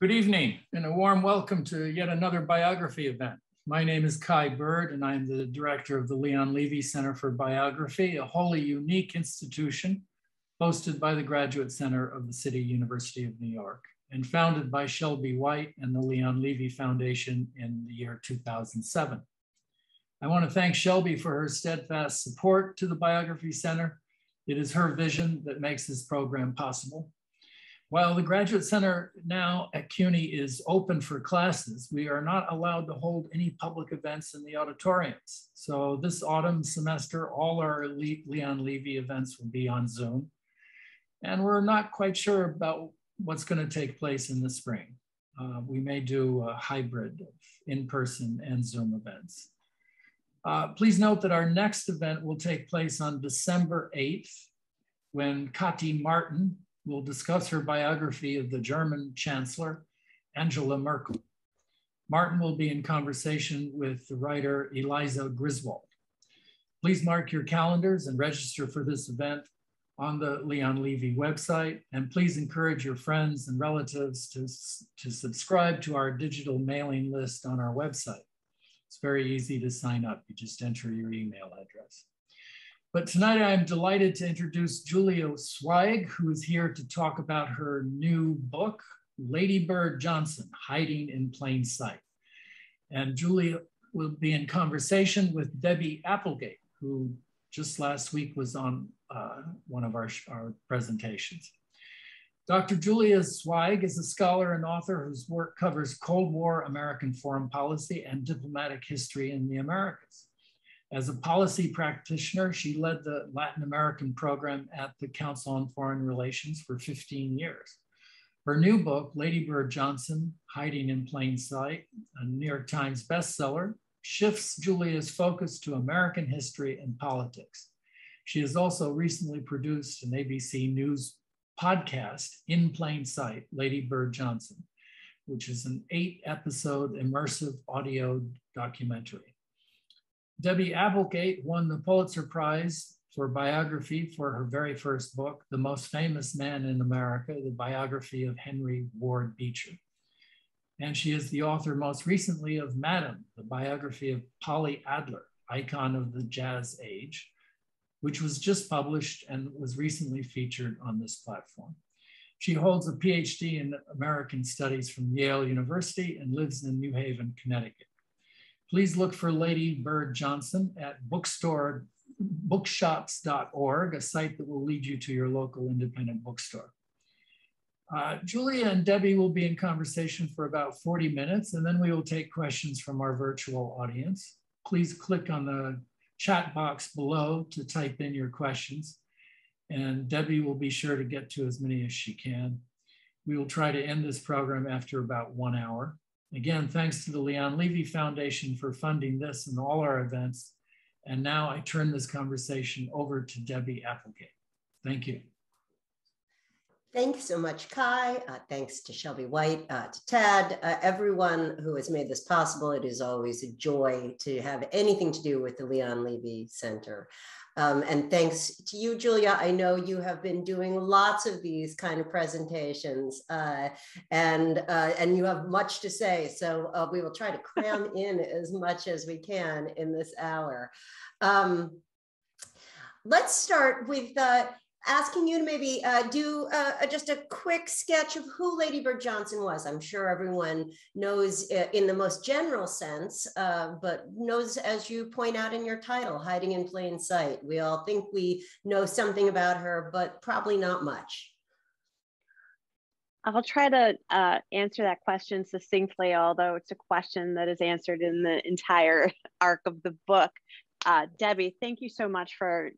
Good evening and a warm welcome to yet another biography event. My name is Kai Bird and I'm the director of the Leon Levy Center for Biography, a wholly unique institution hosted by the Graduate Center of the City University of New York and founded by Shelby White and the Leon Levy Foundation in the year 2007. I want to thank Shelby for her steadfast support to the Biography Center. It is her vision that makes this program possible. While the Graduate Center now at CUNY is open for classes, we are not allowed to hold any public events in the auditoriums. So this autumn semester, all our Leon Levy events will be on Zoom. And we're not quite sure about what's going to take place in the spring. We may do a hybrid of in-person and Zoom events. Please note that our next event will take place on December 8th, when Kati Martin will discuss her biography of the German Chancellor, Angela Merkel. Martin will be in conversation with the writer Eliza Griswold. Please mark your calendars and register for this event on the Leon Levy website, and please encourage your friends and relatives to subscribe to our digital mailing list on our website. It's very easy to sign up. You just enter your email address. But tonight I'm delighted to introduce Julia Sweig, who is here to talk about her new book, Lady Bird Johnson, Hiding in Plain Sight. And Julia will be in conversation with Debby Applegate, who just last week was on one of our presentations. Dr. Julia Sweig is a scholar and author whose work covers Cold War American foreign policy and diplomatic history in the Americas. As a policy practitioner, she led the Latin American program at the Council on Foreign Relations for 15 years. Her new book, Lady Bird Johnson, Hiding in Plain Sight, a New York Times bestseller, shifts Julia's focus to American history and politics. She has also recently produced an ABC News podcast, In Plain Sight, Lady Bird Johnson, which is an 8-episode immersive audio documentary. Debby Applegate won the Pulitzer Prize for biography for her very first book, The Most Famous Man in America, the biography of Henry Ward Beecher. And she is the author most recently of Madam, the biography of Polly Adler, icon of the jazz age, which was just published and was recently featured on this platform. She holds a PhD in American Studies from Yale University and lives in New Haven, Connecticut. Please look for Lady Bird Johnson at bookshops.org, a site that will lead you to your local independent bookstore. Julia and Debby will be in conversation for about 40 minutes, and then we will take questions from our virtual audience. Please click on the chat box below to type in your questions, and Debby will be sure to get to as many as she can. We will try to end this program after about 1 hour. Again, thanks to the Leon Levy Foundation for funding this and all our events. And now I turn this conversation over to Debby Applegate. Thank you. Thanks so much, Kai. Thanks to Shelby White, to Tad, everyone who has made this possible. It is always a joy to have anything to do with the Leon Levy Center. And thanks to you, Julia. I know you have been doing lots of these kind of presentations and you have much to say. So we will try to cram in as much as we can in this hour. Let's start with asking you to maybe do just a quick sketch of who Lady Bird Johnson was. I'm sure everyone knows in the most general sense, but knows, as you point out in your title, Hiding in Plain Sight. We all think we know something about her, but probably not much. I'll try to answer that question succinctly, although it's a question that is answered in the entire arc of the book. Debby, thank you so much for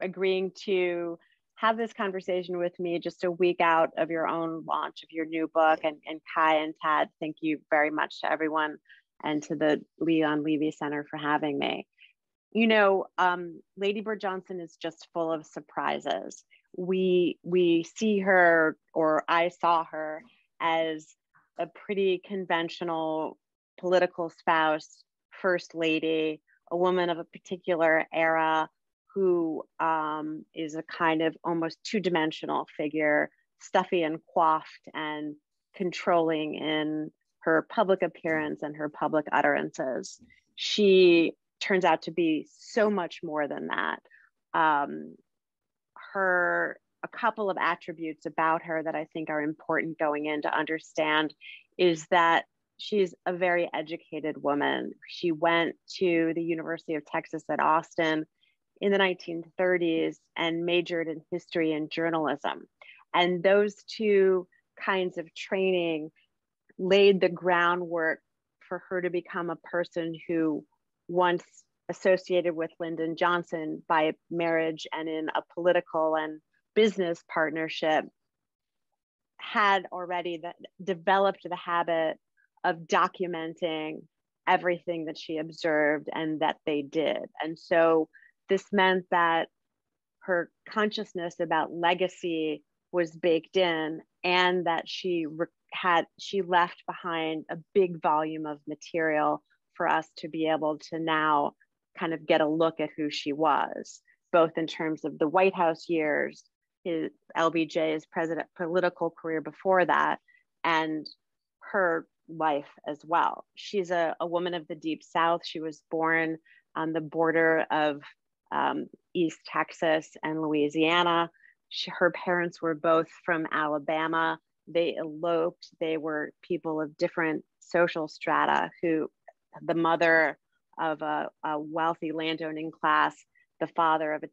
agreeing to have this conversation with me just a week out of your own launch of your new book. And Kai and Tad, thank you very much to everyone and to the Leon Levy Center for having me. You know, Lady Bird Johnson is just full of surprises. We see her, or I saw her, as a pretty conventional political spouse, first lady, a woman of a particular era, who is a kind of almost two-dimensional figure, stuffy and coiffed and controlling in her public appearance and her public utterances. She turns out to be so much more than that. A couple of attributes about her that I think are important going in to understand is that she's a very educated woman. She went to the University of Texas at Austin in the 1930s and majored in history and journalism. And those two kinds of training laid the groundwork for her to become a person who, once associated with Lyndon Johnson by marriage and in a political and business partnership, had already developed the habit of documenting everything that she observed and that they did. And so this meant that her consciousness about legacy was baked in, and that she left behind a big volume of material for us to be able to now kind of get a look at who she was, both in terms of the White House years, his LBJ's political career before that, and her life as well. She's a woman of the Deep South. She was born on the border of East Texas and Louisiana. Her parents were both from Alabama. They eloped. They were people of different social strata, the mother of a wealthy landowning class, the father of a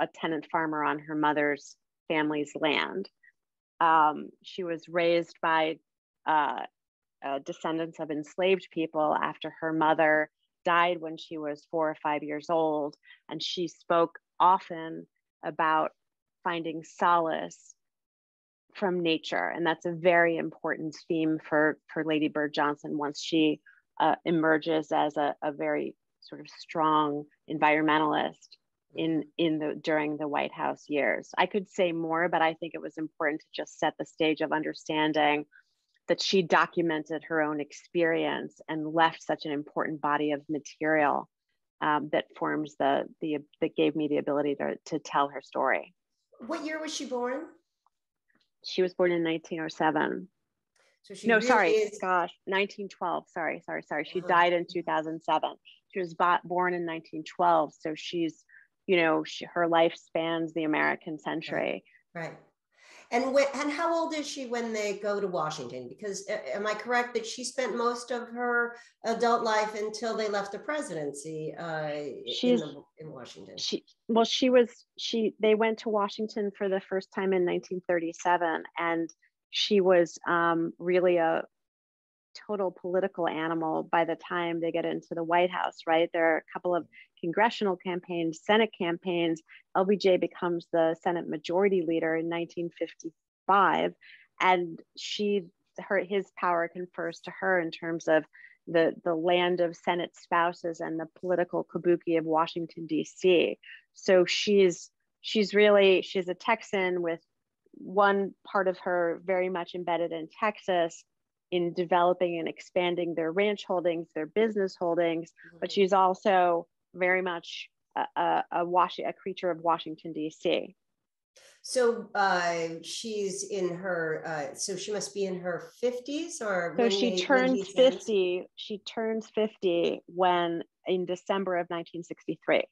tenant farmer on her mother's family's land. She was raised by descendants of enslaved people after her mother died when she was 4 or 5 years old. And she spoke often about finding solace from nature. And that's a very important theme for Lady Bird Johnson once she emerges as a very sort of strong environmentalist during the White House years. I could say more, but I think it was important to just set the stage of understanding that she documented her own experience and left such an important body of material that forms that gave me the ability to tell her story. What year was she born? She was born in 1907. So she 1912. Sorry. She died in 2007. She was born in 1912. So she's, her life spans the American century. Right. And how old is she when they go to Washington? Because am I correct that she spent most of her adult life until they left the presidency in Washington? They went to Washington for the first time in 1937, and she was really a total political animal by the time they get into the White House, right? There are a couple of congressional campaigns, Senate campaigns. LBJ becomes the Senate Majority Leader in 1955, and his power confers to her in terms of the land of Senate spouses and the political kabuki of Washington, D.C. So she's a Texan with one part of her very much embedded in Texas, in developing and expanding their ranch holdings, their business holdings, but she's also very much a creature of Washington, D.C. So she's in her, so she must be in her 50s, or so she turns 50. She turns 50 in December of 1963.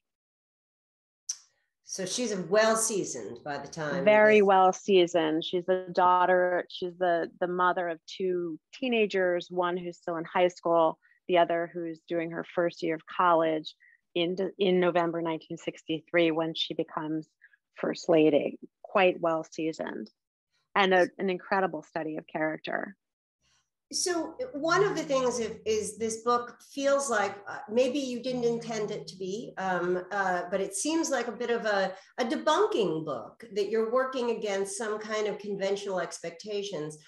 So she's well seasoned by the time. Very well seasoned. She's the daughter. She's the mother of 2 teenagers, one who's still in high school, the other who's doing her first year of college in November 1963 when she becomes First Lady. Quite well seasoned, and an incredible study of character. So one of the things is this book feels like maybe you didn't intend it to be, but it seems like a bit of a debunking book, that you're working against some kind of conventional expectations.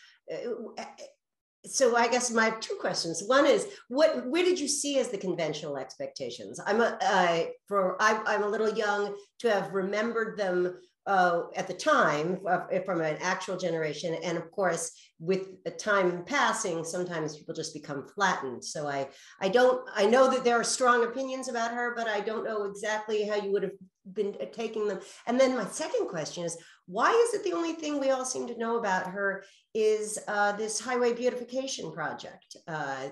So I guess my 2 questions. One is, where did you see as the conventional expectations? I'm a little young to have remembered them at the time from an actual generation. And of course, with the time passing, sometimes people just become flattened. So I know that there are strong opinions about her, but I don't know exactly how you would have been taking them. And then my second question is, why is it the only thing we all seem to know about her is this highway beautification project?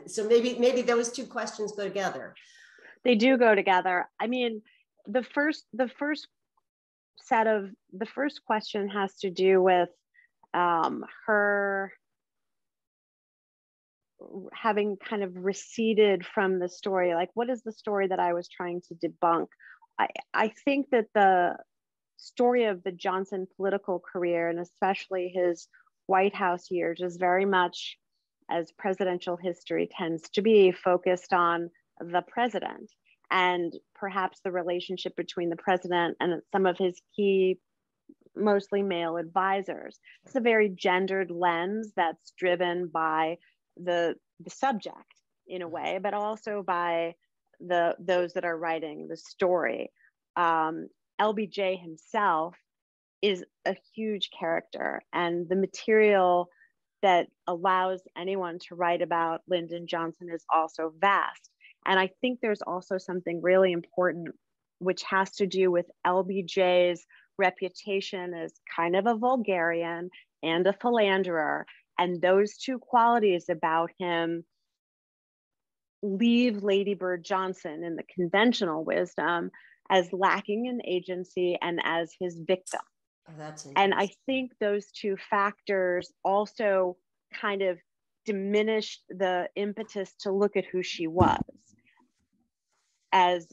So maybe those two questions go together. They do go together. I mean, the first question has to do with her having kind of receded from the story. Like, what is the story that I was trying to debunk? I think that the story of the Johnson political career, and especially his White House years, is very much, as presidential history tends to be, focused on the president and perhaps the relationship between the president and some of his key, mostly male advisors. It's a very gendered lens that's driven by the subject in a way, but also by those that are writing the story. LBJ himself is a huge character, and the material that allows anyone to write about Lyndon Johnson is also vast. And I think there's also something really important, which has to do with LBJ's reputation as kind of a vulgarian and a philanderer. And those two qualities about him leave Lady Bird Johnson, in the conventional wisdom, as lacking in agency and as his victim. Oh, that's interesting. And I think those two factors also kind of diminished the impetus to look at who she was, as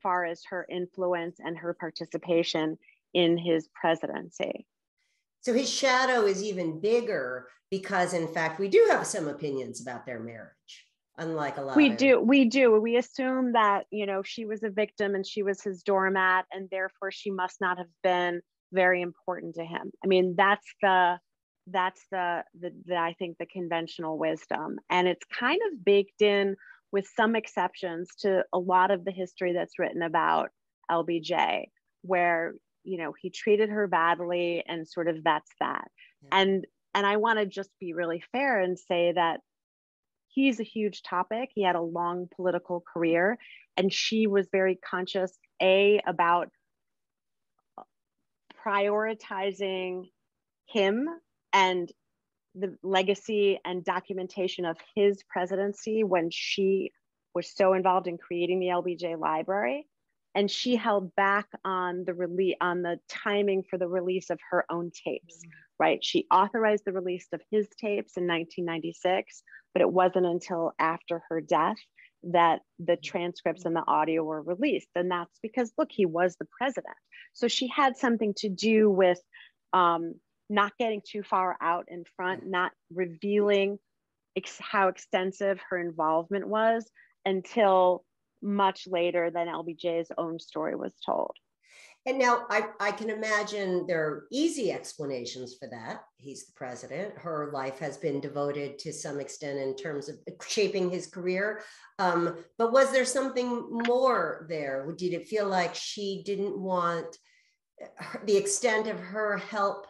far as her influence and her participation in his presidency. So his shadow is even bigger because, in fact, we do have some opinions about their marriage, unlike a lot. We do. We assume that, she was a victim and she was his doormat, and therefore she must not have been very important to him. I mean, that's the I think the conventional wisdom, and it's kind of baked in, with some exceptions, to a lot of the history that's written about LBJ, where he treated her badly, and sort of that's that. Yeah. And I want to just be really fair and say that he's a huge topic. He had a long political career, and she was very conscious, about prioritizing him and the legacy and documentation of his presidency when she was so involved in creating the LBJ library. And she held back on the timing for the release of her own tapes, right? She authorized the release of his tapes in 1996, but it wasn't until after her death that the transcripts and the audio were released. And that's because, look, he was the president. So she had something to do with not getting too far out in front, not revealing how extensive her involvement was until much later than LBJ's own story was told. And now I can imagine there are easy explanations for that. He's the president. Her life has been devoted to some extent in terms of shaping his career. But was there something more there? Did it feel like she didn't want the extent of her help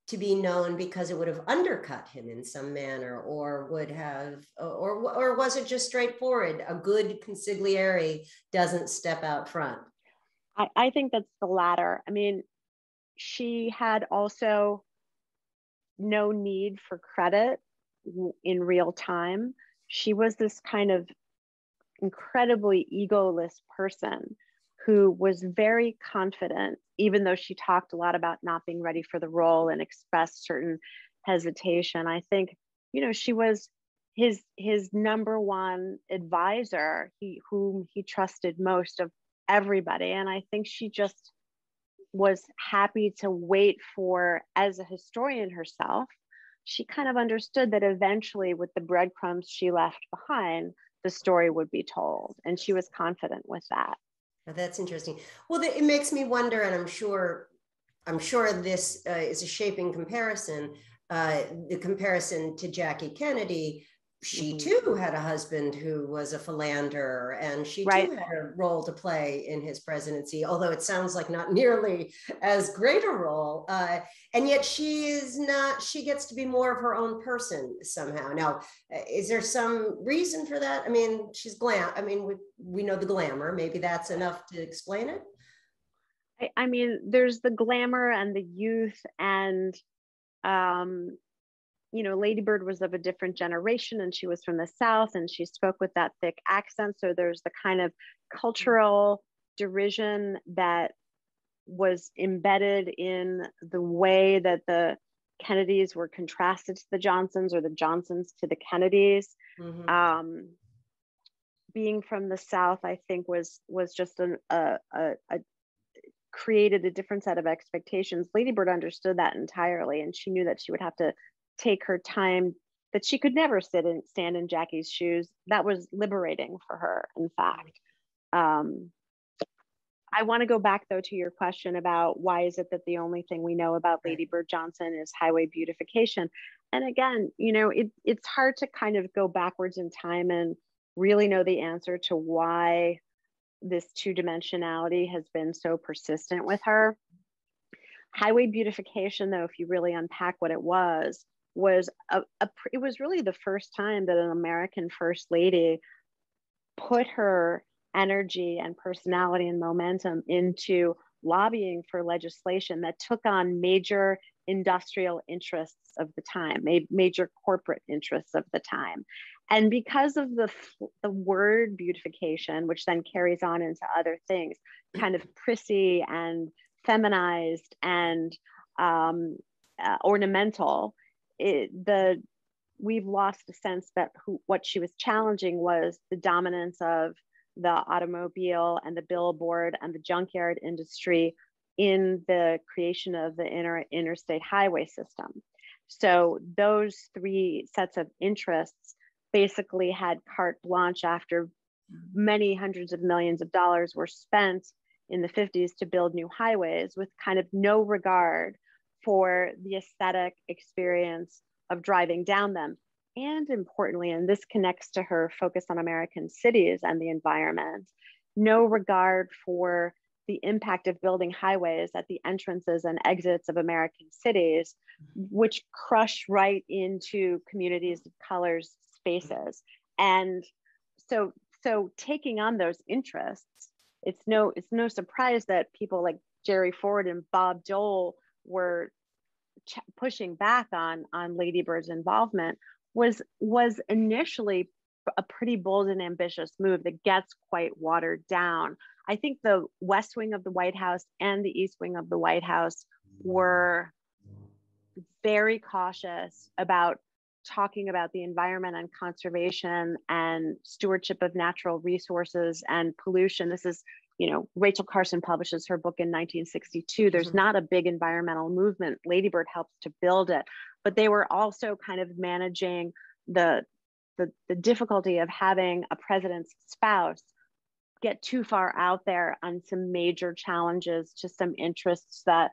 to be known because it would have undercut him in some manner, or would have, or was it just straightforward? A good consigliere doesn't step out front. I think that's the latter. I mean, she had also no need for credit in real time. She was this kind of incredibly egoless person who was very confident, even though she talked a lot about not being ready for the role and expressed certain hesitation. I think, she was his number one advisor, whom he trusted most of everybody. And I think she just was happy to wait for, as a historian herself, she kind of understood that eventually, with the breadcrumbs she left behind, the story would be told. And she was confident with that. Oh, that's interesting. Well, it makes me wonder, and I'm sure this is a shaping comparison, the comparison to Jackie Kennedy. She too had a husband who was a philanderer, and she too had a role to play in his presidency, although it sounds like not nearly as great a role. And yet she gets to be more of her own person somehow. Now, is there some reason for that? I mean, we know the glamour. Maybe that's enough to explain it. I mean, there's the glamour and the youth, and Lady Bird was of a different generation, and she was from the South, and she spoke with that thick accent. So there's the kind of cultural derision that was embedded in the way that the Kennedys were contrasted to the Johnsons, or the Johnsons to the Kennedys. Mm-hmm. Being from the South, I think, was just created a different set of expectations. Lady Bird understood that entirely, and she knew that she would have to take her time, that she could never stand in Jackie's shoes. That was liberating for her, in fact. I want to go back, though, to your question about why is it that the only thing we know about Lady Bird Johnson is highway beautification. And again, it's hard to kind of go backwards in time and really know the answer to why this two-dimensionality has been so persistent with her. Highway beautification, though, if you really unpack what it was it was really the first time that an American First Lady put her energy and personality and momentum into lobbying for legislation that took on major industrial interests of the time, major corporate interests of the time. And because of the word beautification, which then carries on into other things, kind of prissy and feminized and ornamental, we've lost a sense that what she was challenging was the dominance of the automobile and the billboard and the junkyard industry in the creation of the interstate highway system. So those three sets of interests basically had carte blanche after many hundreds of millions of dollars were spent in the 50s to build new highways, with kind of no regard for the aesthetic experience of driving down them. And importantly, and this connects to her focus on American cities and the environment, no regard for the impact of building highways at the entrances and exits of American cities, which crush right into communities of color's spaces. And so taking on those interests, it's no surprise that people like Jerry Ford and Bob Dole were pushing back on Lady Bird's involvement. Was initially a pretty bold and ambitious move that gets quite watered down. I think the West Wing of the White House and the East Wing of the White House were very cautious about talking about the environment and conservation and stewardship of natural resources and pollution. This is, Rachel Carson publishes her book in 1962. There's not a big environmental movement. Lady Bird helps to build it, but they were also kind of managing the difficulty of having a president's spouse get too far out there on some major challenges to some interests that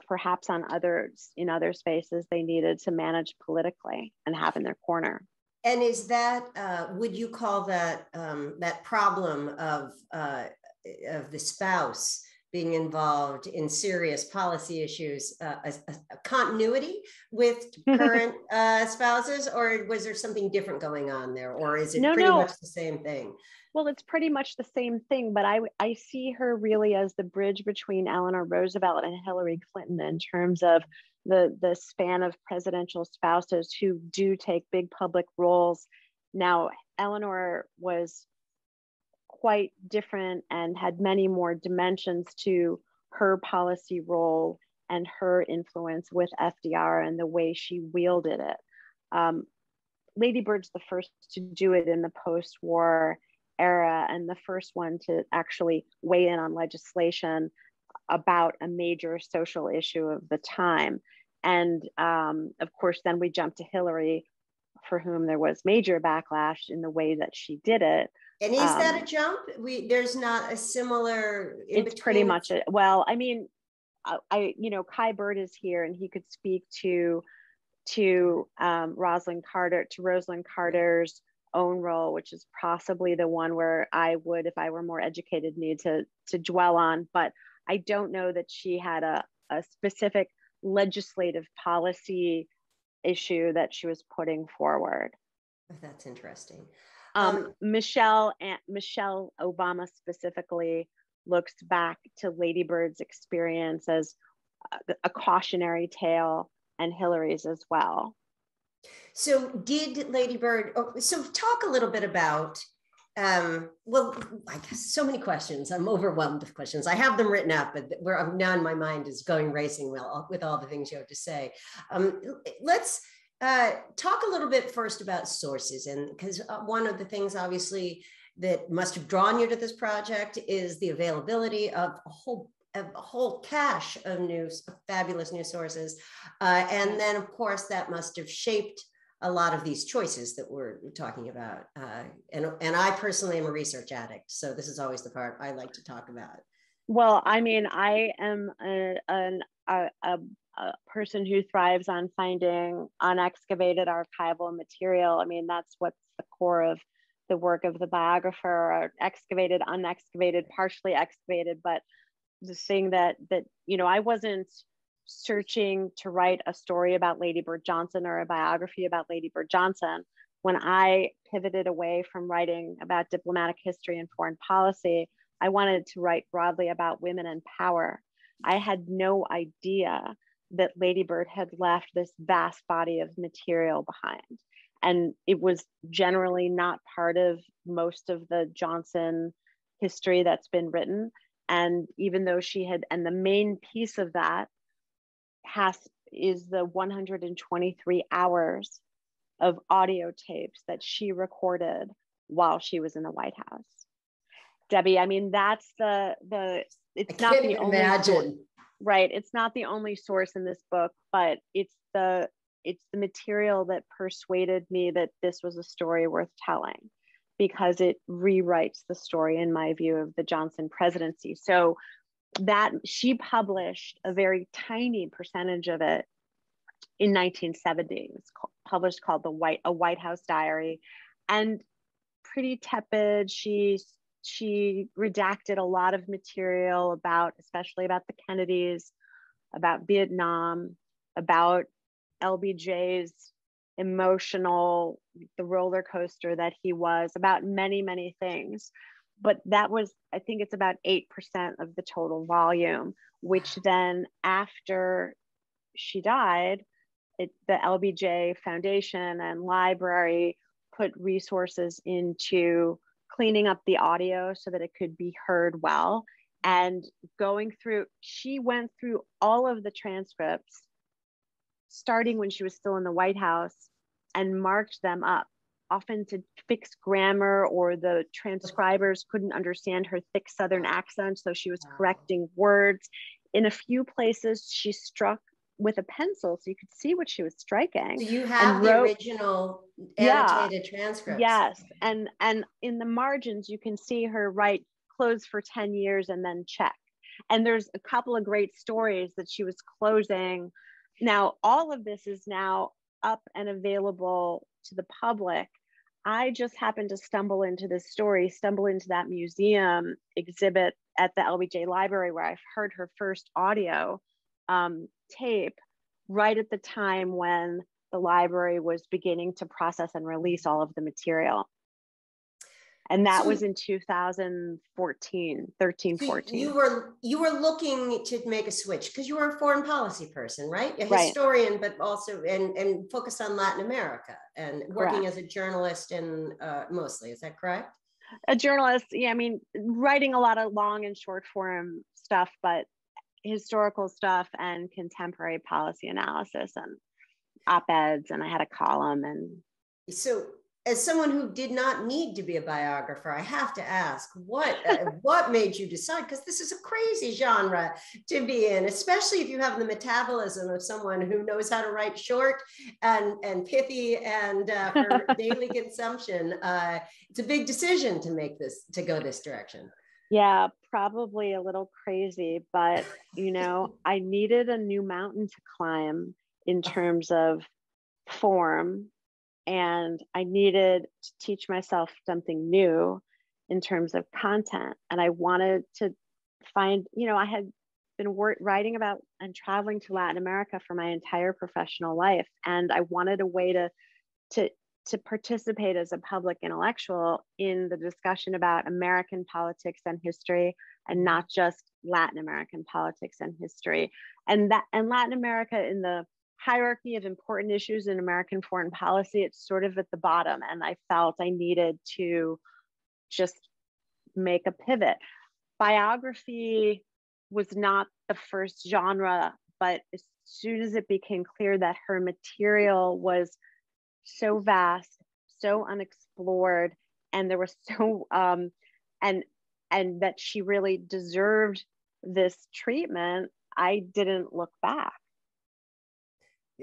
perhaps in other spaces they needed to manage politically and have in their corner. And is that, would you call that that problem of the spouse being involved in serious policy issues, a continuity with current spouses, or was there something different going on there, or is it pretty much the same thing? Well, it's pretty much the same thing, but I see her really as the bridge between Eleanor Roosevelt and Hillary Clinton in terms of the span of presidential spouses who do take big public roles. Now, Eleanor was quite different and had many more dimensions to her policy role and her influence with FDR and the way she wielded it. Lady Bird's the first to do it in the post-war era and the first one to actually weigh in on legislation about a major social issue of the time. And of course, then we jump to Hillary, for whom there was major backlash in the way that she did it. And is that a jump? There's not a similar. It's pretty much it. Well, I mean, Kai Bird is here, and he could speak to Rosalind Carter's own role, which is possibly the one where I would, if I were more educated, need to dwell on. But I don't know that she had a specific legislative policy issue that she was putting forward. That's interesting. Michelle Obama specifically looks back to Lady Bird's experience as a cautionary tale, and Hillary's as well. So did Lady Bird, so talk a little bit about, well, I guess so many questions. I'm overwhelmed with questions. I have them written up, but now in my mind is going racing with all the things you have to say. Let's talk a little bit first about sources. And because one of the things obviously that must have drawn you to this project is the availability of a whole cache of fabulous news sources. And then of course that must have shaped a lot of these choices that we're talking about. And I personally am a research addict. So this is always the part I like to talk about. Well, I mean, I am a person who thrives on finding unexcavated archival material. I mean, that's what's the core of the work of the biographer, or excavated, unexcavated, partially excavated. But the thing that I wasn't searching to write a story about Lady Bird Johnson or a biography about Lady Bird Johnson. When I pivoted away from writing about diplomatic history and foreign policy, I wanted to write broadly about women and power. I had no idea that Lady Bird had left this vast body of material behind. And it was generally not part of most of the Johnson history that's been written. And even though she had, and the main piece of that is the 123 hours of audio tapes that she recorded while she was in the White House. Debbie, I mean, that's it's not the only source, right? It's not the only source in this book, but it's the material that persuaded me that this was a story worth telling, because it rewrites the story, in my view, of the Johnson presidency. So that she published a very tiny percentage of it in 1970. It was published called A White House Diary, and pretty tepid. She redacted a lot of material especially about the Kennedys, about Vietnam, about LBJ's the roller coaster that he was, about many, many things. But that was, I think it's about 8% of the total volume, which then after she died, the LBJ Foundation and library put resources into cleaning up the audio so that it could be heard well. And she went through all of the transcripts, starting when she was still in the White House, and marked them up, often to fix grammar, or the transcribers couldn't understand her thick Southern accent, so she was correcting words. In a few places, she struck with a pencil, so you could see what she was striking. So you have the original annotated transcripts. Yes, and in the margins, you can see her write "closed for 10 years" and then check. And there's a couple of great stories that she was closing. Now, all of this is now up and available to the public. I just happened to stumble into that museum exhibit at the LBJ Library, where I've heard her first audio tape right at the time when the library was beginning to process and release all of the material. And that was in 2014. You were looking to make a switch because you were a foreign policy person, right? A historian, but also and focused on Latin America and working as a journalist and mostly, is that correct? A journalist, yeah. I mean, writing a lot of long and short form stuff, but historical stuff and contemporary policy analysis and op-eds, and I had a column. And so, as someone who did not need to be a biographer, I have to ask, what made you decide? Because this is a crazy genre to be in, especially if you have the metabolism of someone who knows how to write short and pithy and for daily consumption. It's a big decision to go this direction. Yeah, probably a little crazy, but I needed a new mountain to climb in terms of form. And I needed to teach myself something new in terms of content. And I wanted to find, I had been writing about and traveling to Latin America for my entire professional life. And I wanted a way to to participate as a public intellectual in the discussion about American politics and history, and not just Latin American politics and history. And Latin America, in the hierarchy of important issues in American foreign policy, it's sort of at the bottom. And I felt I needed to just make a pivot. Biography was not the first genre, but as soon as it became clear that her material was so vast, so unexplored, and there was so and that she really deserved this treatment, I didn't look back.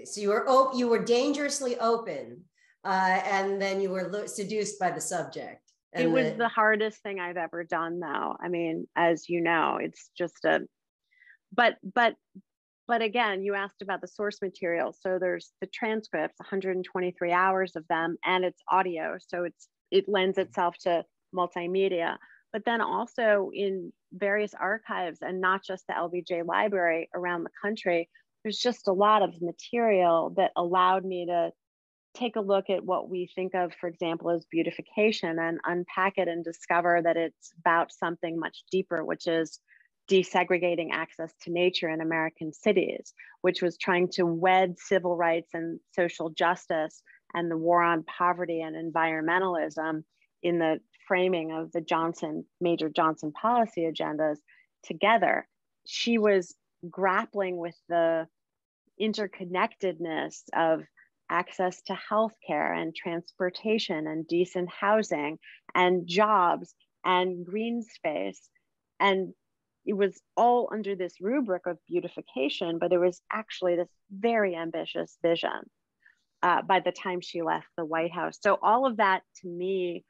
So you were dangerously open, and then you were seduced by the subject. It was the hardest thing I've ever done, though. I mean, as you know, it's just but again, you asked about the source material. So there's the transcripts, 123 hours of them, and it's audio. So it lends itself to multimedia. But then also in various archives, and not just the LBJ library around the country, there's just a lot of material that allowed me to take a look at what we think of, for example, as beautification, and unpack it and discover that it's about something much deeper, which is desegregating access to nature in American cities, which was trying to wed civil rights and social justice and the war on poverty and environmentalism in the framing of the major Johnson policy agendas together. She was grappling with the interconnectedness of access to healthcare and transportation and decent housing and jobs and green space. And it was all under this rubric of beautification, but it was actually this very ambitious vision by the time she left the White House. So all of that, to me,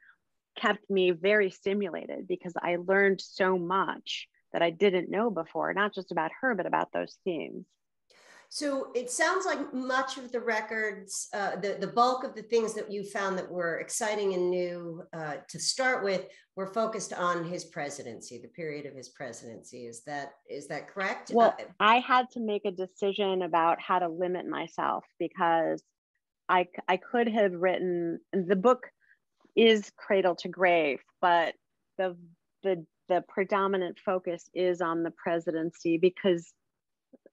kept me very stimulated, because I learned so much that I didn't know before, not just about her, but about those themes. So it sounds like much of the records, the bulk of the things that you found that were exciting and new to start with, were focused on his presidency, the period of his presidency. Is that correct? Well, I had to make a decision about how to limit myself, because I could have written, the book is cradle to grave, but the predominant focus is on the presidency, because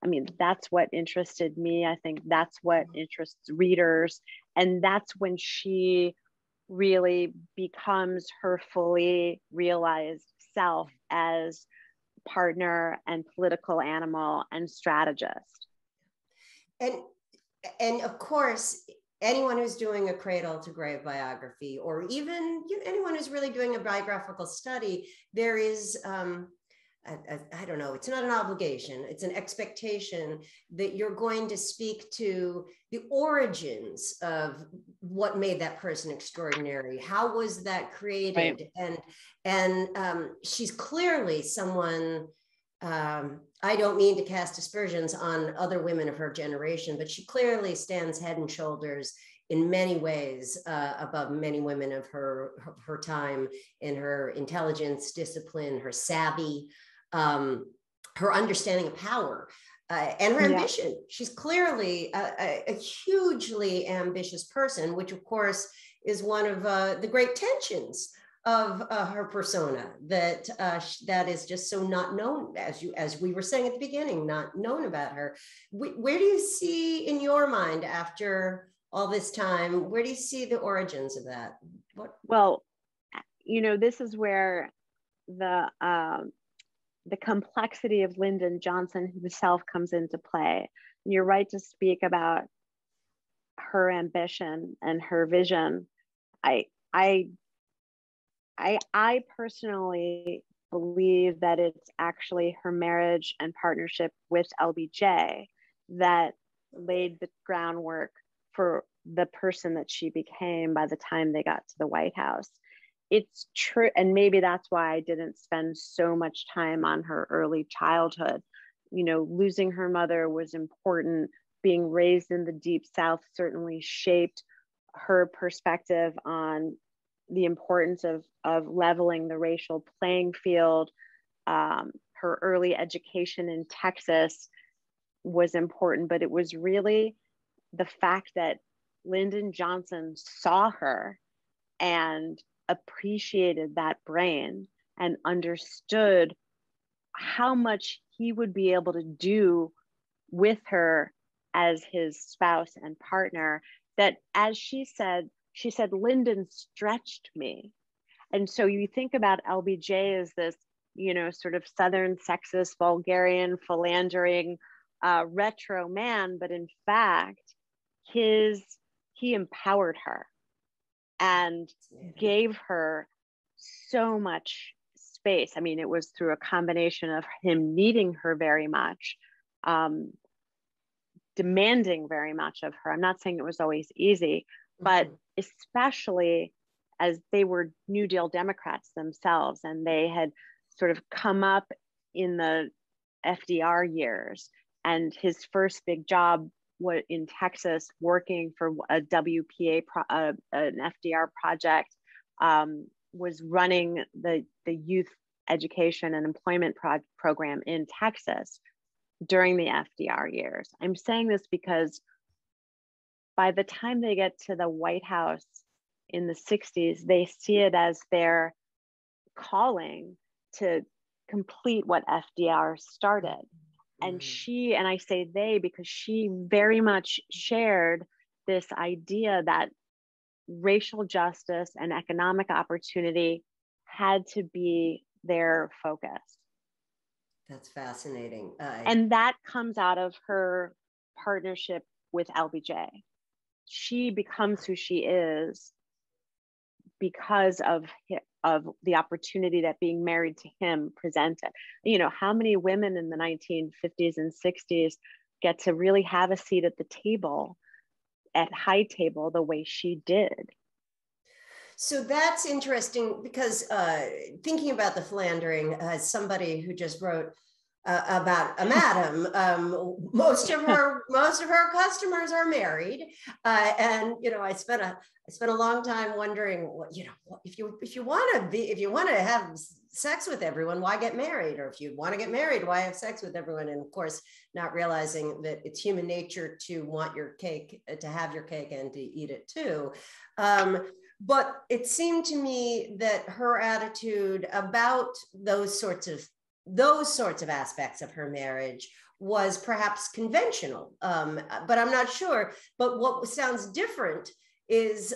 I mean, that's what interested me. I think that's what interests readers. And that's when she really becomes her fully realized self as partner and political animal and strategist. And of course, anyone who's doing a cradle to grave biography, or even anyone who's really doing a biographical study, there is I don't know, it's not an obligation, it's an expectation that you're going to speak to the origins of what made that person extraordinary. How was that created? Right. And she's clearly someone, I don't mean to cast aspersions on other women of her generation, but she clearly stands head and shoulders in many ways above many women of her time, in her intelligence, discipline, her savvy, her understanding of power, and her ambition. She's clearly a hugely ambitious person, which of course is one of the great tensions of her persona, that is just so not known, as we were saying at the beginning, not known about her. Where do you see, in your mind, after all this time, where do you see the origins of that? Well, this is where the complexity of Lyndon Johnson himself comes into play. And you're right to speak about her ambition and her vision. I personally believe that it's actually her marriage and partnership with LBJ that laid the groundwork for the person that she became by the time they got to the White House. It's true, and maybe that's why I didn't spend so much time on her early childhood. Losing her mother was important. Being raised in the Deep South certainly shaped her perspective on the importance of leveling the racial playing field. Her early education in Texas was important, but it was really the fact that Lyndon Johnson saw her and appreciated that brain and understood how much he would be able to do with her as his spouse and partner, that as she said, Lyndon stretched me. And so you think about LBJ as this, sort of Southern sexist, vulgarian, philandering, retro man, but in fact, he empowered her and gave her so much space. I mean, it was through a combination of him needing her very much, demanding very much of her. I'm not saying it was always easy, but especially as they were New Deal Democrats themselves, and they had sort of come up in the FDR years, and his first big job was in Texas, working for a WPA, an FDR project, was running the youth education and employment program in Texas during the FDR years. I'm saying this because by the time they get to the White House in the 60s, they see it as their calling to complete what FDR started. And she, and I say they because she very much shared this idea that racial justice and economic opportunity had to be their focus. That's fascinating. And that comes out of her partnership with LBJ. She becomes who she is because of the opportunity that being married to him presented. How many women in the 1950s and 60s get to really have a seat at the table, at high table, the way she did? So that's interesting because thinking about the philandering, as somebody who just wrote about a madam, most of her customers are married, and I spent a long time wondering, if you want to have sex with everyone, why get married? Or if you want to get married, why have sex with everyone? And of course, not realizing that it's human nature to want your cake, to have your cake and to eat it too. But it seemed to me that her attitude about those sorts of aspects of her marriage was perhaps conventional, but I'm not sure. But what sounds different is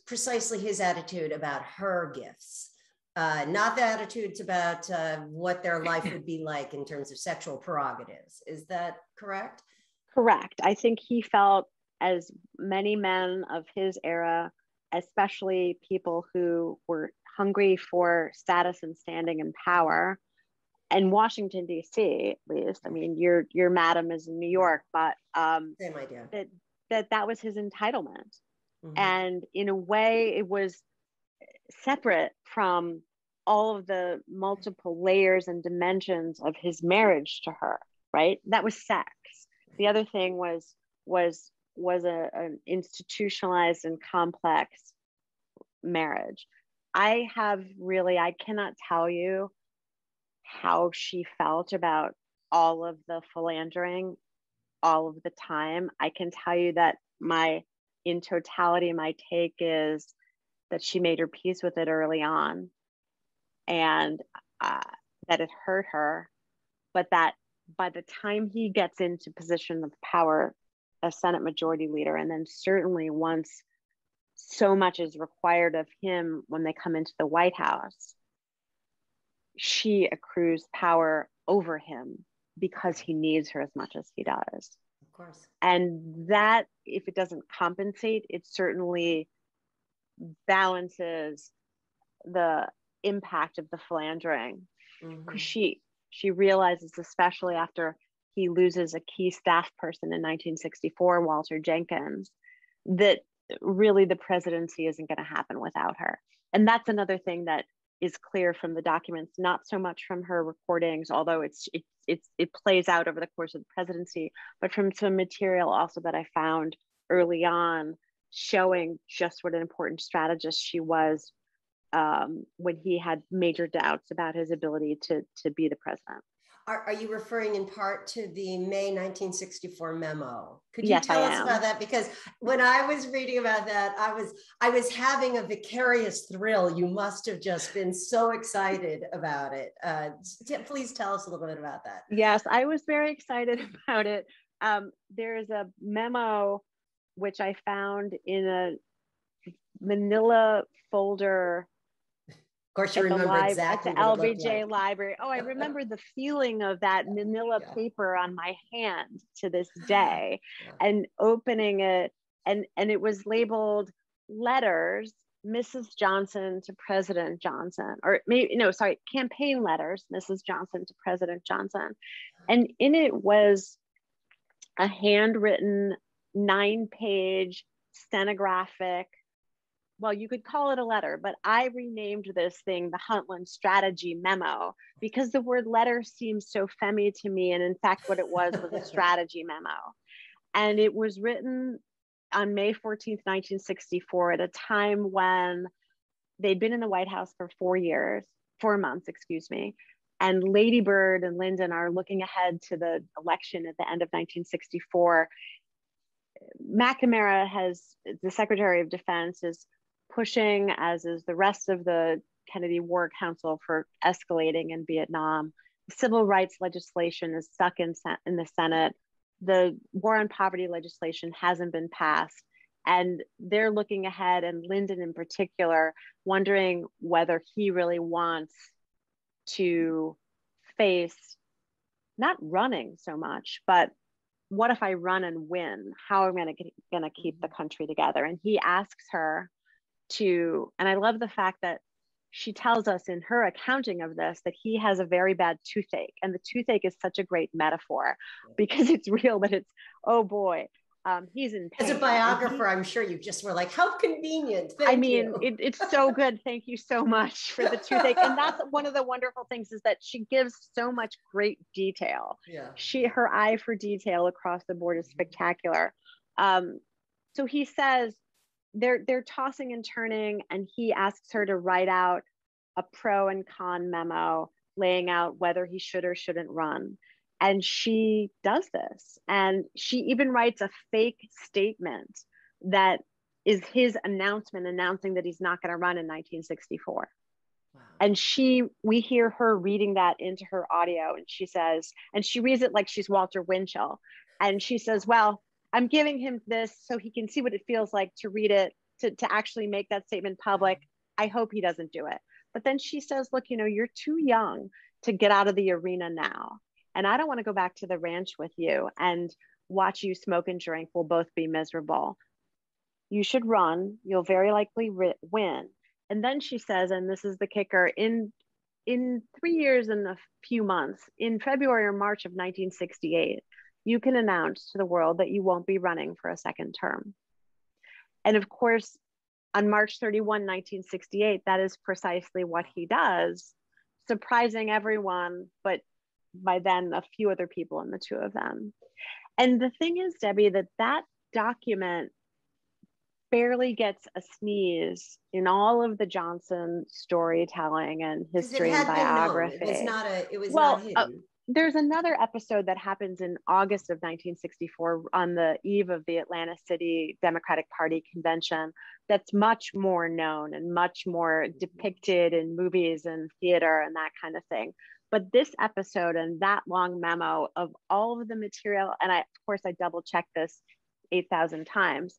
precisely his attitude about her gifts, not the attitudes about what their life would be like in terms of sexual prerogatives. Is that correct? Correct. I think he felt, as many men of his era, especially people who were hungry for status and standing and power, and Washington, D.C., at least. I mean, your madam is in New York, but same idea. That was his entitlement. And in a way, it was separate from all of the multiple layers and dimensions of his marriage to her, right? That was sex. The other thing was an institutionalized and complex marriage. I cannot tell you how she felt about all of the philandering all of the time. I can tell you that in totality, my take is that she made her peace with it early on, and that it hurt her, but that by the time he gets into position of power, a Senate Majority Leader, and then certainly once so much is required of him when they come into the White House, she accrues power over him because he needs her as much as he does. Of course. And that, if it doesn't compensate, it certainly balances the impact of the philandering. Because she realizes, especially after he loses a key staff person in 1964, Walter Jenkins, that really the presidency isn't going to happen without her. And that's another thing that is clear from the documents, not so much from her recordings, although it plays out over the course of the presidency, but from some material also that I found early on, showing just what an important strategist she was when he had major doubts about his ability to be the president. Are you referring in part to the May 1964 memo? Could you Yes, tell I us am. about that? Because when I was reading about that, I was having a vicarious thrill. You must have just been so excited about it. Please tell us a little bit about that. Yes, I was very excited about it. There's a memo which I found in a manila folder. Of course, you remember exactly at the what it looked LBJ like. library. Oh, I remember the feeling of that manila paper on my hand to this day, and opening it, and it was labeled letters, Mrs. Johnson to President Johnson, or maybe, no, sorry, campaign letters, Mrs. Johnson to President Johnson. And in it was a handwritten 9-page stenographic, well, you could call it a letter, but I renamed this thing the Huntland Strategy Memo because the word letter seems so femmy to me. And in fact, what it was a strategy memo. And it was written on May 14th, 1964, at a time when they'd been in the White House for 4 months, excuse me. And Lady Bird and Lyndon are looking ahead to the election at the end of 1964. McNamara, the Secretary of Defense, is pushing, as is the rest of the Kennedy War Council, for escalating in Vietnam. The civil rights legislation is stuck in the Senate. The war on poverty legislation hasn't been passed. And they're looking ahead, and Lyndon in particular, wondering whether he really wants to face, not running so much, but what if I run and win? How am I going to keep the country together? And he asks her to, and I love the fact that she tells us in her accounting of this that he has a very bad toothache. And the toothache is such a great metaphor because it's real, but it's, oh boy, he's in pain. As a biographer, I'm sure you just were like, how convenient. Thank you. It's so good. Thank you so much for the toothache. And that's one of the wonderful things, is that she gives so much great detail. Her eye for detail across the board is spectacular. So he says they're tossing and turning, and he asks her to write out a pro and con memo laying out whether he should or shouldn't run. And she does this. And she even writes a fake statement that is his announcement, announcing that he's not going to run in 1964. Wow. And we hear her reading that into her audio. And she says, and she reads it like she's Walter Winchell. And she says, well, I'm giving him this so he can see what it feels like to read it, to actually make that statement public. I hope he doesn't do it. But then she says, look, you're too young to get out of the arena now. And I don't want to go back to the ranch with you and watch you smoke and drink. We'll both be miserable. You should run. You'll very likely win. And then she says, and this is the kicker, in 3 years and a few months, in February or March of 1968, you can announce to the world that you won't be running for a second term. And of course, on March 31, 1968, that is precisely what he does, surprising everyone, but by then a few other people and the two of them. And the thing is, Debbie, that document barely gets a sneeze in all of the Johnson storytelling and history and biography. It was not hidden. There's another episode that happens in August of 1964 on the eve of the Atlanta City Democratic Party convention that's much more known and much more depicted in movies and theater and that kind of thing. But this episode and that long memo of all of the material, and of course I double checked this 8,000 times,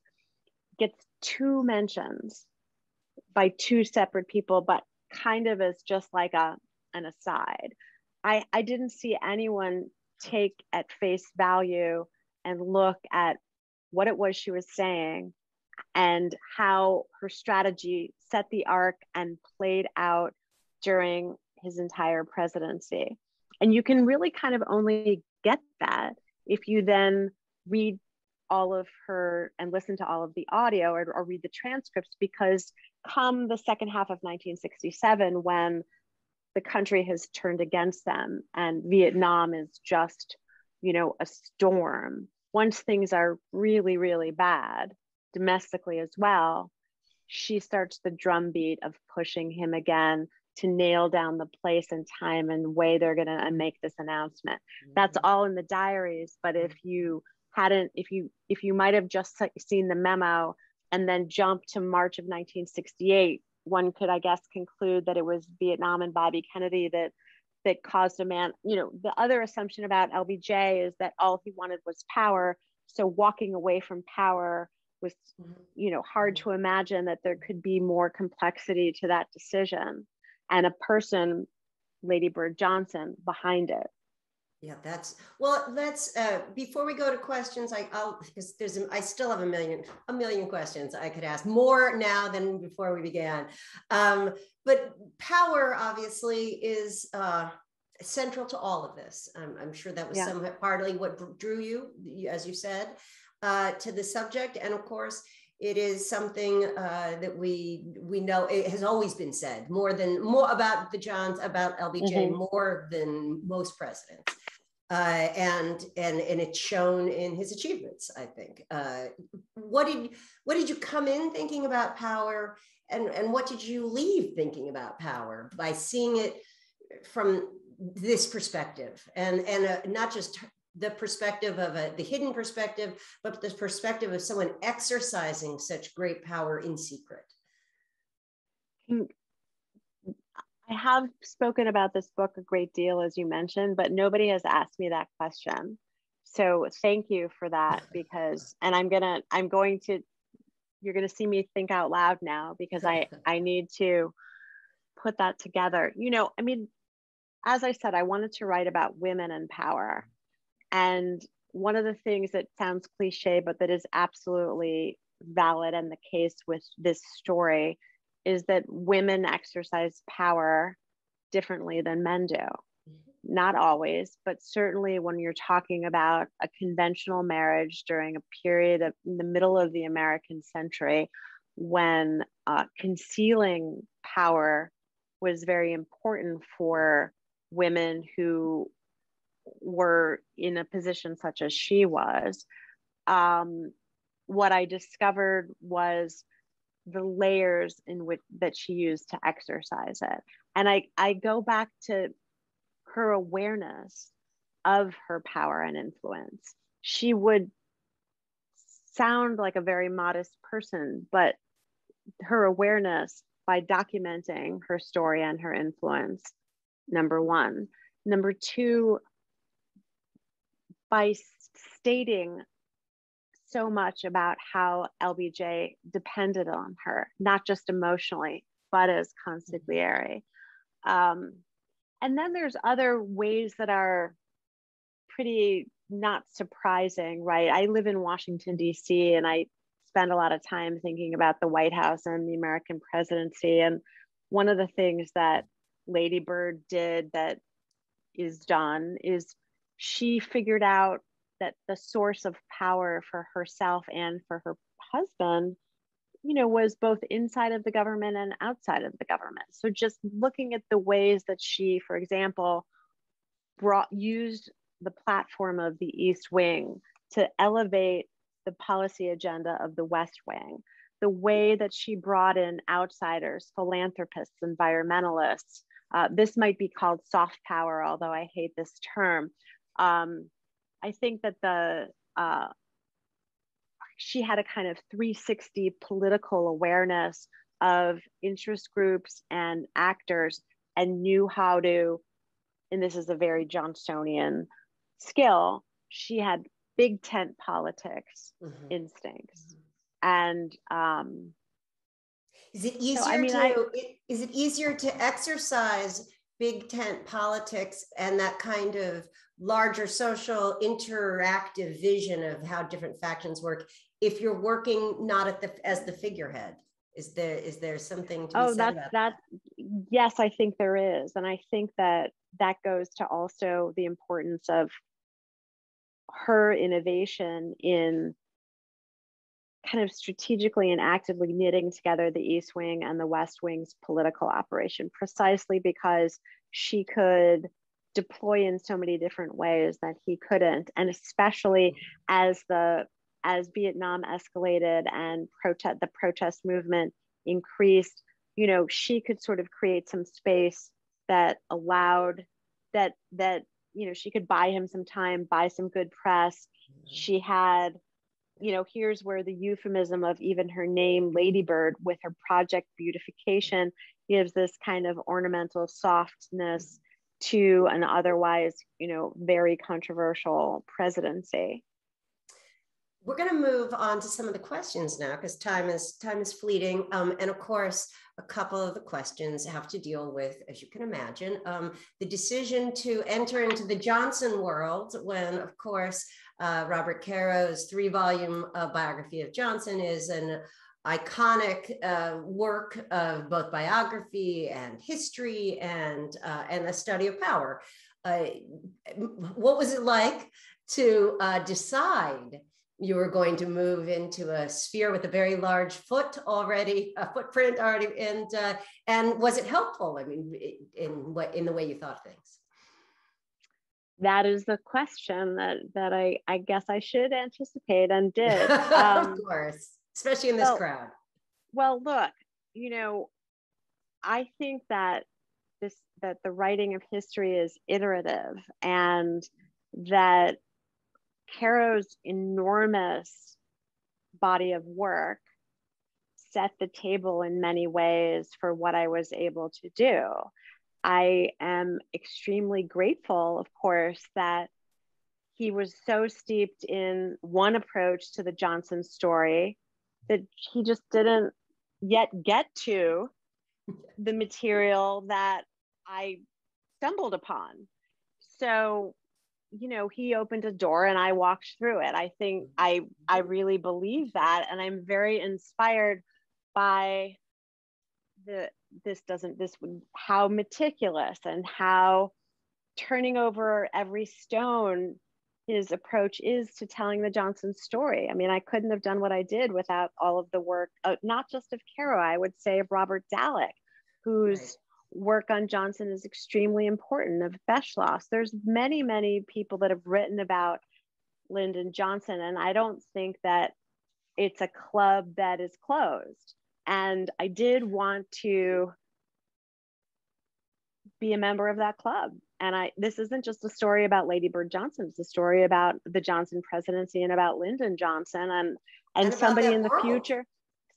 gets 2 mentions by 2 separate people, but kind of as just like an aside. I didn't see anyone take at face value and look at what it was she was saying and how her strategy set the arc and played out during his entire presidency. And you can really kind of only get that if you then read all of her and listen to all of the audio or read the transcripts, because come the second half of 1967, when the country has turned against them and Vietnam is just, a storm, once things are really, really bad domestically as well, she starts the drumbeat of pushing him again to nail down the place and time and way they're going to make this announcement. That's all in the diaries. But if you might have just seen the memo and then jumped to March of 1968, one could, I guess, conclude that it was Vietnam and Bobby Kennedy that caused a man, the other assumption about LBJ is that all he wanted was power. So walking away from power was, hard to imagine that there could be more complexity to that decision and a person, Lady Bird Johnson, behind it. Yeah, let's before we go to questions, because I still have a million questions I could ask, more now than before we began. But power obviously is central to all of this. I'm sure that was somewhat partly what drew you, as you said, to the subject. And of course, it is something that we know it has always been said more about about LBJ, more than most presidents. And it's shown in his achievements, I think. What did you come in thinking about power, and what did you leave thinking about power by seeing it from this perspective, and not just the perspective of the hidden perspective, but the perspective of someone exercising such great power in secret? I have spoken about this book a great deal, as you mentioned, but nobody has asked me that question. So thank you for that, because, and you're going to see me think out loud now, because I need to put that together. As I said, I wanted to write about women and power. And one of the things that sounds cliche, but that is absolutely valid and the case with this story, is that women exercise power differently than men do. Not always, but certainly when you're talking about a conventional marriage during a period in the middle of the American century, when concealing power was very important for women who were in a position such as she was. What I discovered was the layers in which that she used to exercise it. And I go back to her awareness of her power and influence. She would sound like a very modest person, but her awareness by documenting her story and her influence, number one. Number two, by stating so much about how LBJ depended on her, not just emotionally, but as consigliere. And then there's other ways that are pretty not surprising, right? I live in Washington, D.C., and I spend a lot of time thinking about the White House and the American presidency. And one of the things that Lady Bird did that is done is she figured out that the source of power for herself and for her husband, was both inside of the government and outside of the government. So just looking at the ways that she, for example, used the platform of the East Wing to elevate the policy agenda of the West Wing, the way that she brought in outsiders, philanthropists, environmentalists. This might be called soft power, although I hate this term. I think that she had a kind of 360 political awareness of interest groups and actors, and knew how to, and this is a very Johnsonian skill, she had big tent politics instincts. And is it easier to exercise big tent politics and that kind of larger social interactive vision of how different factions work if you're working not as the figurehead? Is there something to be said about that? Yes, I think there is. And I think that goes to also the importance of her innovation in kind of strategically and actively knitting together the East Wing and the West Wing's political operation, precisely because she could deploy in so many different ways that he couldn't. And especially as Vietnam escalated and the protest movement increased, you know, she could sort of create some space that allowed that, you know, she could buy him some time, buy some good press. She had, you know, here's where the euphemism of even her name, Ladybird, with her project beautification, gives this kind of ornamental softness to an otherwise, you know, very controversial presidency. We're going to move on to some of the questions now, because time is fleeting. And of course, a couple of the questions have to deal with, as you can imagine, the decision to enter into the Johnson world when, of course, Robert Caro's 3-volume biography of Johnson is an iconic work of both biography and history and a study of power. What was it like to decide you were going to move into a sphere with a very large footprint already, and was it helpful? I mean, in the way you thought things? That is the question that I guess I should anticipate and did. Of course, especially in this crowd. Well, look, you know, I think that the writing of history is iterative, and that Caro's enormous body of work set the table in many ways for what I was able to do. I am extremely grateful, of course, that he was so steeped in one approach to the Johnson story that he just didn't yet get to the material that I stumbled upon. So, you know, he opened a door and I walked through it. I think I really believe that. And I'm very inspired by how meticulous and how turning over every stone his approach is to telling the Johnson story. I mean, I couldn't have done what I did without all of the work, not just of Caro, I would say of Robert Dallek, whose work on Johnson is extremely important, of Beschloss. There's many, many people that have written about Lyndon Johnson, and I don't think that it's a club that is closed. And I did want to be a member of that club. And this isn't just a story about Lady Bird Johnson, it's a story about the Johnson presidency and about Lyndon Johnson, and somebody in the future.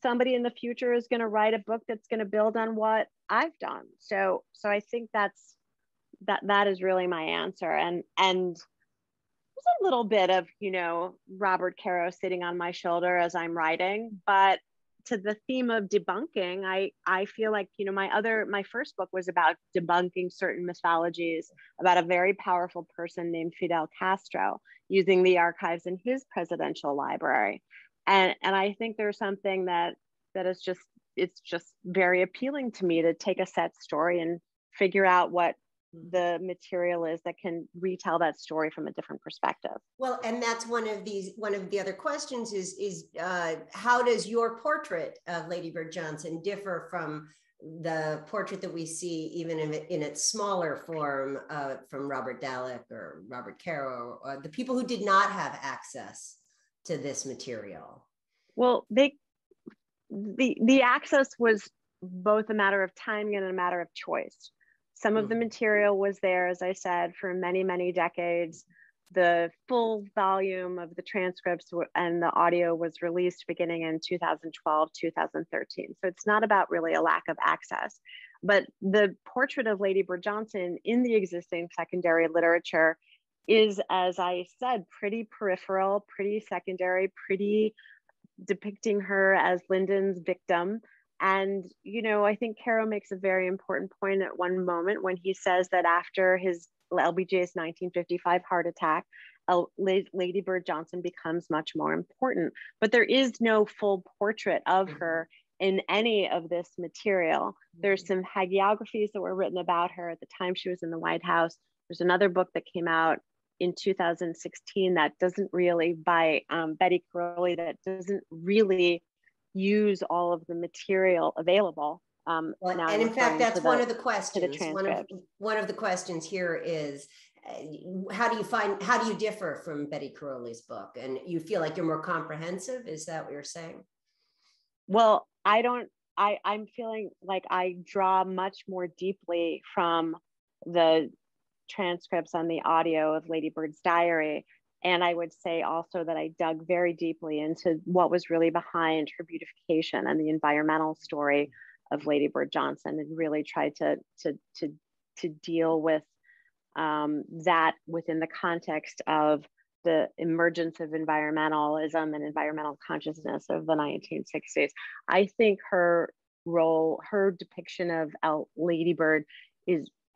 Somebody in the future is going to write a book that's going to build on what I've done. So I think that is really my answer. And there's a little bit of, you know, Robert Caro sitting on my shoulder as I'm writing, but to the theme of debunking, I feel like, you know, my first book was about debunking certain mythologies about a very powerful person named Fidel Castro, using the archives in his presidential library. And I think there's something that is just, it's just very appealing to me to take a set story and figure out what the material is that can retell that story from a different perspective. Well, and that's one of the other questions is how does your portrait of Lady Bird Johnson differ from the portrait that we see even in its smaller form from Robert Dallek or Robert Caro, or the people who did not have access to this material? Well, the access was both a matter of timing and a matter of choice. Some of the material was there, as I said, for many, many decades. The full volume of the transcripts and the audio was released beginning in 2012, 2013. So it's not about really a lack of access. But the portrait of Lady Bird Johnson in the existing secondary literature is, as I said, pretty peripheral, pretty secondary, pretty depicting her as Lyndon's victim. And, you know, I think Caro makes a very important point at one moment when he says that after his LBJ's 1955 heart attack, Lady Bird Johnson becomes much more important. But there is no full portrait of her in any of this material. There's some hagiographies that were written about her at the time she was in the White House. There's another book that came out in 2016 that doesn't really, by Betty Crowley, that doesn't really use all of the material available. Well, and in fact, that's one of the questions. One of the questions here is, how do you differ from Betty Crowley's book? And you feel like you're more comprehensive? Is that what you're saying? Well, I don't I'm feeling like I draw much more deeply from the transcripts on the audio of Lady Bird's diary. And I would say also that I dug very deeply into what was really behind her beautification and the environmental story of Lady Bird Johnson, and really tried to deal with that within the context of the emergence of environmentalism and environmental consciousness of the 1960s. I think her role, her depiction of Lady Bird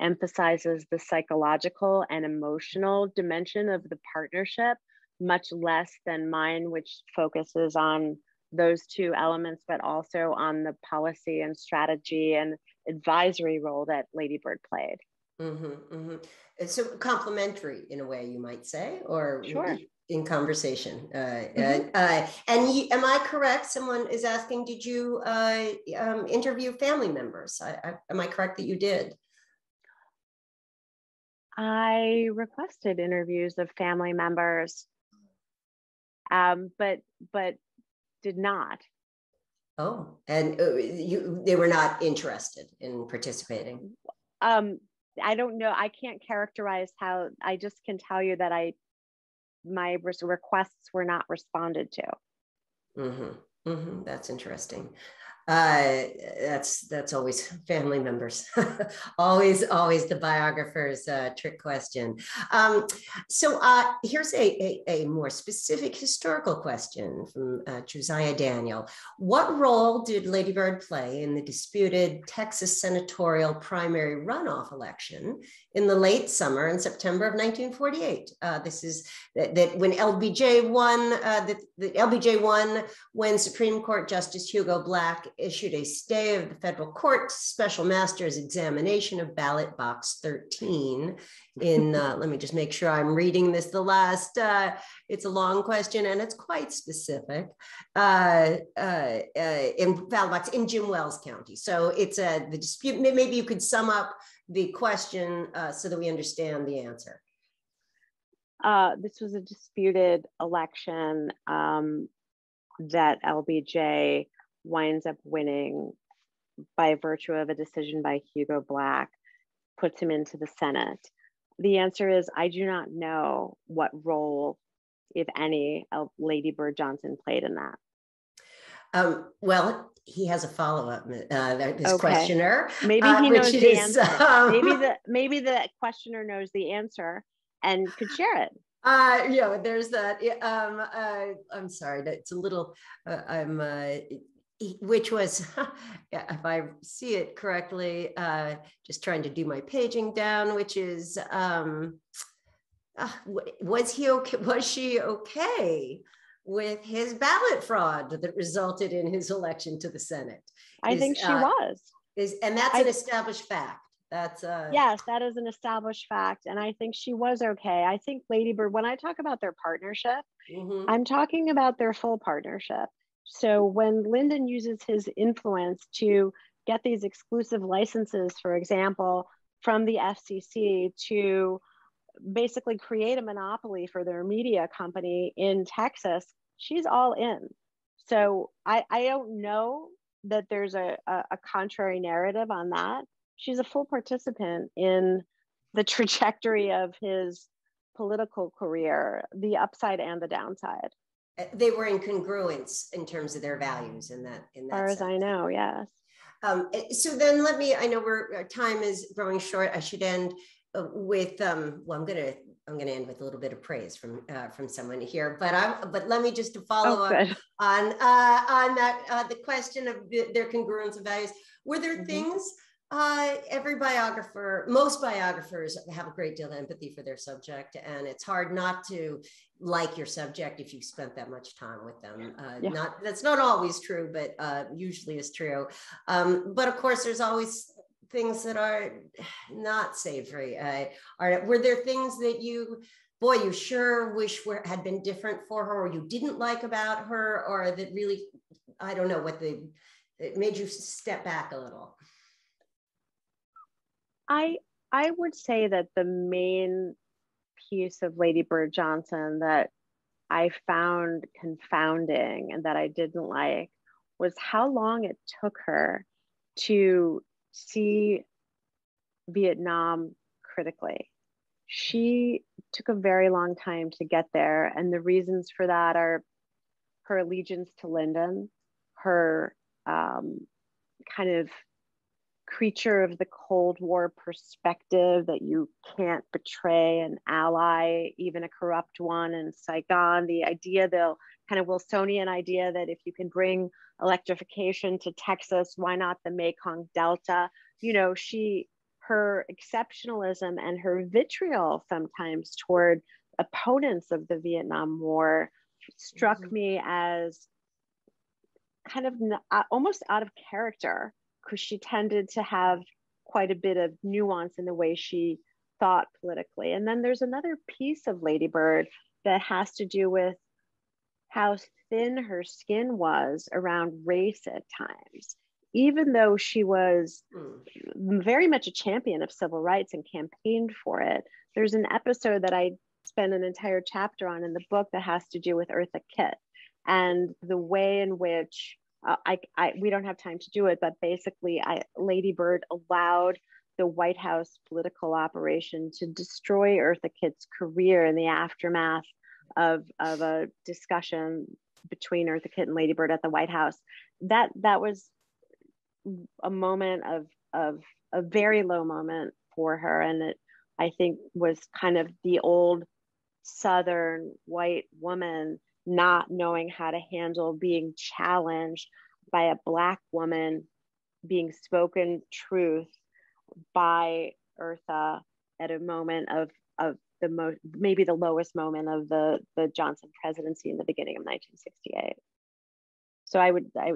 emphasizes the psychological and emotional dimension of the partnership, much less than mine, which focuses on those two elements, but also on the policy and strategy and advisory role that Lady Bird played. Mm-hmm, mm-hmm. So complementary in a way, you might say, or sure, in conversation. Mm-hmm. Am I correct? Someone is asking, did you interview family members? Am I correct that you did? I requested interviews of family members, but did not. Oh, and they were not interested in participating. I don't know. I can't characterize how. I just can tell you that my requests were not responded to. Mm-hmm. Mm-hmm. That's interesting. That's always family members. always the biographer's trick question. So here's a more specific historical question from Josiah Daniel. What role did Lady Bird play in the disputed Texas senatorial primary runoff election in the late summer and September of 1948? This is that when LBJ won, the LBJ won when Supreme Court Justice Hugo Black issued a stay of the federal court special master's examination of ballot box 13 in, let me just make sure I'm reading this, it's a long question and it's quite specific, in ballot box in Jim Wells County. So it's the dispute, maybe you could sum up the question so that we understand the answer. This was a disputed election that LBJ winds up winning by virtue of a decision by Hugo Black, puts him into the Senate. The answer is, I do not know what role, if any, Lady Bird Johnson played in that. Well, he has a follow-up, this okay. Questioner. Maybe he knows the answer. Maybe the questioner knows the answer and could share it. Yeah, there's that. I'm sorry, that's a little, which was, if I see it correctly, just trying to do my paging down, which is, was she okay with his ballot fraud that resulted in his election to the Senate? I think she was. And that's an established fact. That's yes, that is an established fact. And I think she was okay. I think Lady Bird, when I talk about their partnership, mm-hmm. I'm talking about their full partnership. So when Lyndon uses his influence to get these exclusive licenses, for example, from the FCC to basically create a monopoly for their media company in Texas, she's all in. So I don't know that there's a contrary narrative on that. She's a full participant in the trajectory of his political career, the upside and the downside. They were in congruence in terms of their values in that as far as I know, yes. So then I know our time is growing short. I should end with, well, I'm gonna end with a little bit of praise from someone here, but let me just follow up on that, the question of their congruence of values. Were there mm-hmm. things, most biographers have a great deal of empathy for their subject, and it's hard not to like your subject if you spent that much time with them. That's not always true, but usually is true. But of course, there's always things that are not savory. Were there things that you sure wish had been different for her, or you didn't like about her, or that really, I don't know, it made you step back a little? I would say that the main piece of Lady Bird Johnson that I found confounding and that I didn't like was how long it took her to see Vietnam critically. She took a very long time to get there. And the reasons for that are her allegiance to Lyndon, her kind of creature of the Cold War perspective that you can't betray an ally, even a corrupt one, in Saigon, the idea, the kind of Wilsonian idea that if you can bring electrification to Texas, why not the Mekong Delta? You know, her exceptionalism and her vitriol sometimes toward opponents of the Vietnam War struck me as kind of almost out of character, because she tended to have quite a bit of nuance in the way she thought politically. And then there's another piece of Lady Bird that has to do with how thin her skin was around race at times. Even though she was very much a champion of civil rights and campaigned for it, there's an episode that I spend an entire chapter on in the book that has to do with Eartha Kitt and the way in which we don't have time to do it, but basically Lady Bird allowed the White House political operation to destroy Eartha Kitt's career in the aftermath of a discussion between Eartha Kitt and Lady Bird at the White House. That was a moment of a very low moment for her, and it, I think, was kind of the old Southern white woman not knowing how to handle being challenged by a Black woman being spoken truth by Eartha at a moment of the maybe the lowest moment of the Johnson presidency in the beginning of 1968. So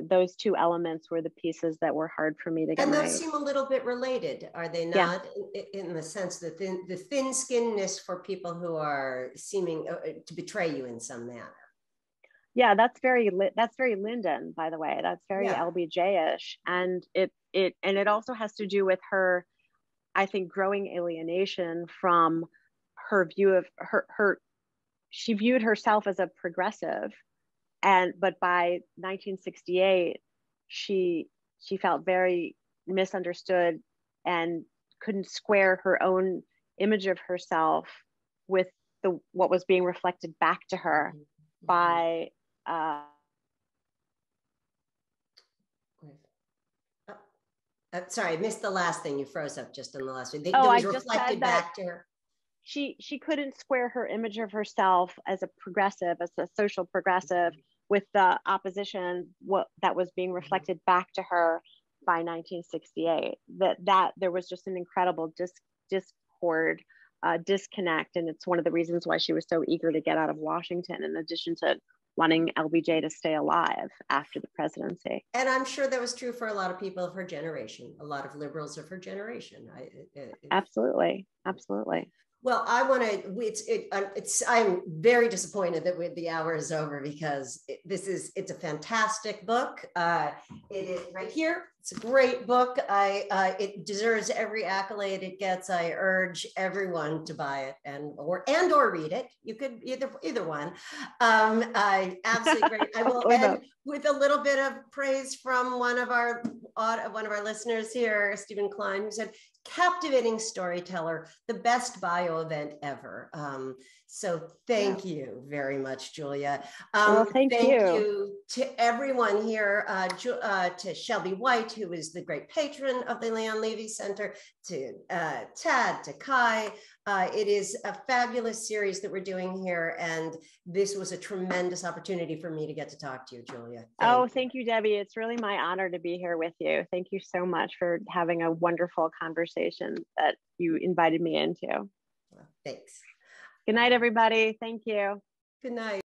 those two elements were the pieces that were hard for me to get. And those seem a little bit related, are they not? Yeah. In the sense that the thin skinness for people who are seeming to betray you in some manner. Yeah, that's very Lyndon, by the way. That's very LBJ-ish, and it also has to do with her, I think, growing alienation from her view of her. She viewed herself as a progressive. But by 1968, she felt very misunderstood and couldn't square her own image of herself with what was being reflected back to her by. Sorry, I missed the last thing. You froze up just in the last one. That was reflected back to her. She couldn't square her image of herself as a progressive, as a social progressive, with the opposition that was being reflected back to her by 1968. That there was just an incredible discord, disconnect, and it's one of the reasons why she was so eager to get out of Washington, in addition to wanting LBJ to stay alive after the presidency. And I'm sure that was true for a lot of people of her generation, a lot of liberals of her generation. Absolutely. Well, I want to. I'm very disappointed that the hour is over, because it's a fantastic book. It is right here. It's a great book. It deserves every accolade it gets. I urge everyone to buy it or read it. You could either one. Absolutely great. I will end with a little bit of praise from one of our listeners here, Stephen Klein, who said, "Captivating storyteller, the best bio event ever." So thank you very much, Julia. Thank you to everyone here, to Shelby White, who is the great patron of the Leon Levy Center, to Tad, to Kai. It is a fabulous series that we're doing here, and this was a tremendous opportunity for me to get to talk to you, Julia. Thank you, Debbie. It's really my honor to be here with you. Thank you so much for having a wonderful conversation that you invited me into. Well, thanks. Good night, everybody. Thank you. Good night.